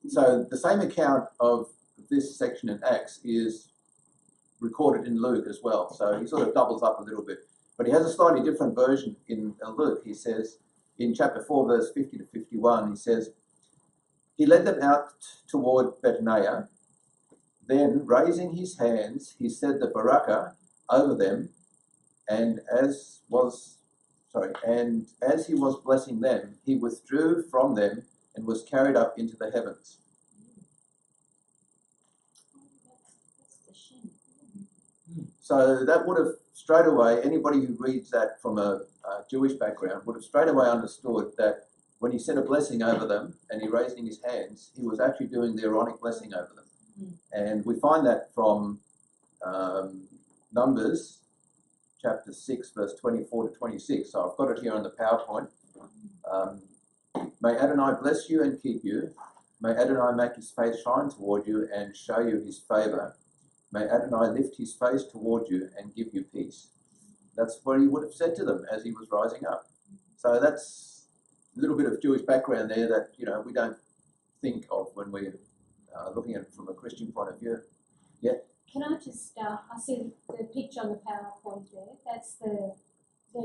So the same account of this section in Acts is recorded in Luke as well. So he sort of doubles up a little bit. But he has a slightly different version in Luke. He says in chapter 4, verse 50 to 51, he says, he led them out toward Bethania. Then, raising his hands, he said the Barakah over them, and as he was blessing them, he withdrew from them and was carried up into the heavens. So that would have straight away, anybody who reads that from a Jewish background would have straight away understood that when he said a blessing over them and he raising his hands, he was actually doing the Aaronic blessing over them. And we find that from Numbers chapter 6, verse 24 to 26. So I've got it here on the PowerPoint. May Adonai bless you and keep you. May Adonai make his face shine toward you and show you his favor. May Adonai lift his face toward you and give you peace. That's what he would have said to them as he was rising up. So that's a little bit of Jewish background there that, we don't think of when we're looking at it from a Christian point of view. Yeah? Can I just, I see the picture on the PowerPoint there. That's the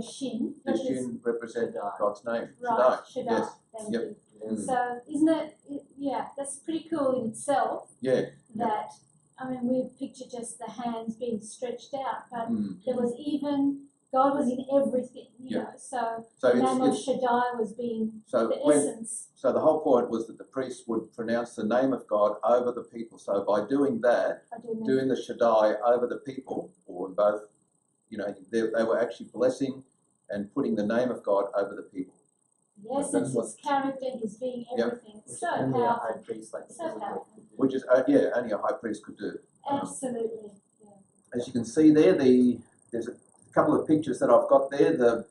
Shin. The Shin represent God's name. Right, Shaddai. Yes. Thank Yep. you. So isn't it, that's pretty cool in itself. Yeah. That, we picture just the hands being stretched out, but there was God was in everything, you know. So the name of Shaddai was being the essence. So the whole point was that the priests would pronounce the name of God over the people. So by doing that, doing the Shaddai over the people, or in both, they were actually blessing and putting the name of God over the people. The essence, his character, his being everything. Yep. So only powerful. a high priest So powerful. Which is, only a high priest could do. Absolutely. Yeah. As you can see there, there's a couple of pictures that I've got there. The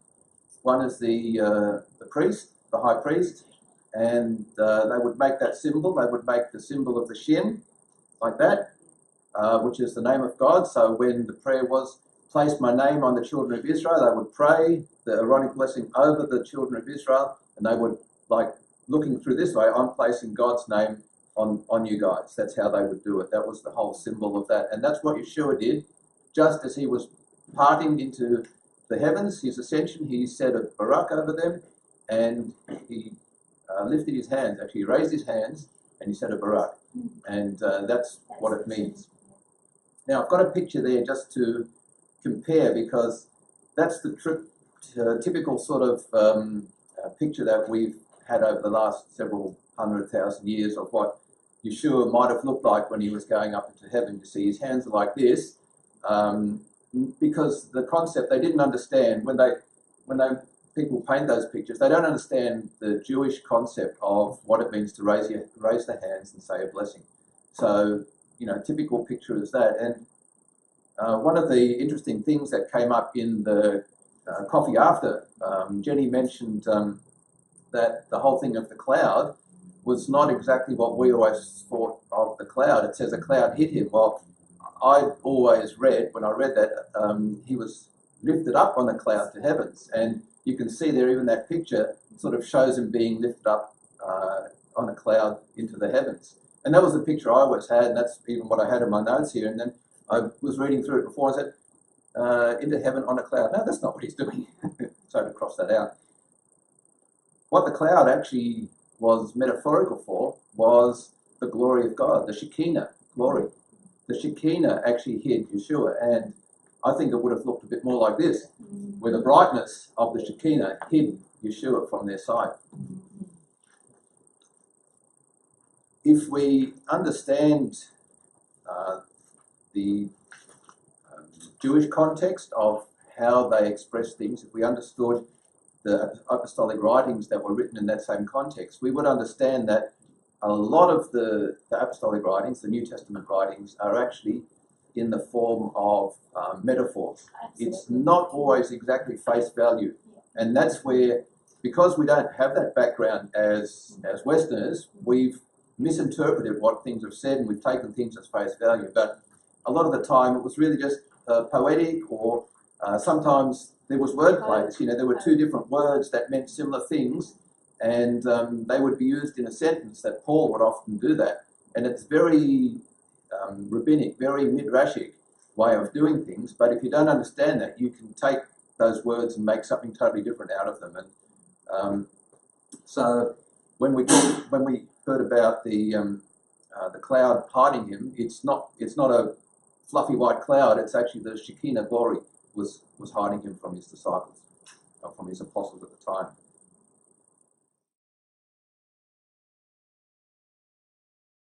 one is the priest, the high priest, and they would make that symbol. They would make the symbol of the Shin, like that, which is the name of God. So when the prayer was, place my name on the children of Israel, they would pray the Aaronic blessing over the children of Israel, and they would, looking through this way, I'm placing God's name on you guys. That's how they would do it. That was the whole symbol of that. And that's what Yeshua did. Just as he was parting into the heavens, his ascension, he said a barak over them, and he lifted his hands. Actually, he raised his hands, and he said a barak. And that's what it means. Now, I've got a picture there just to compare, because that's the typical sort of picture that we've had over the last several 100,000 years of what Yeshua might have looked like when he was going up into heaven. You see, his hands are like this, because the concept they didn't understand when people paint those pictures. They don't understand the Jewish concept of what it means to raise the hands and say a blessing. So, typical picture is that. And one of the interesting things that came up in the coffee after, Jenny mentioned that the whole thing of the cloud was not exactly what we always thought of the cloud. It says a cloud hit him. Well, I'd always read, when I read that, he was lifted up on the cloud to heavens. And you can see there, even that picture sort of shows him being lifted up on a cloud into the heavens. And that was the picture I always had, and that's even what I had in my notes here. And then I was reading through it before. I said, into heaven on a cloud. No, that's not what he's doing. So I had to cross that out. What the cloud actually was metaphorical for was the glory of God, the Shekinah glory. The Shekinah actually hid Yeshua, and I think it would have looked a bit more like this, where the brightness of the Shekinah hid Yeshua from their sight. If we understand the Jewish context of how they express things, if we understood the apostolic writings that were written in that same context, we would understand that a lot of the apostolic writings, the New Testament writings, are actually in the form of metaphors. Absolutely. It's not always exactly face value. And that's where, because we don't have that background as Westerners, we've misinterpreted what things have said and we've taken things as face value. But a lot of the time it was really just poetic, or sometimes there was wordplay. There were two different words that meant similar things, and they would be used in a sentence that Paul would often do that. And it's very rabbinic, very midrashic way of doing things. But if you don't understand that, you can take those words and make something totally different out of them. And so when we heard about the cloud hiding him, it's not a fluffy white cloud. It's actually the Shekinah glory was hiding him from his disciples, or from his apostles at the time.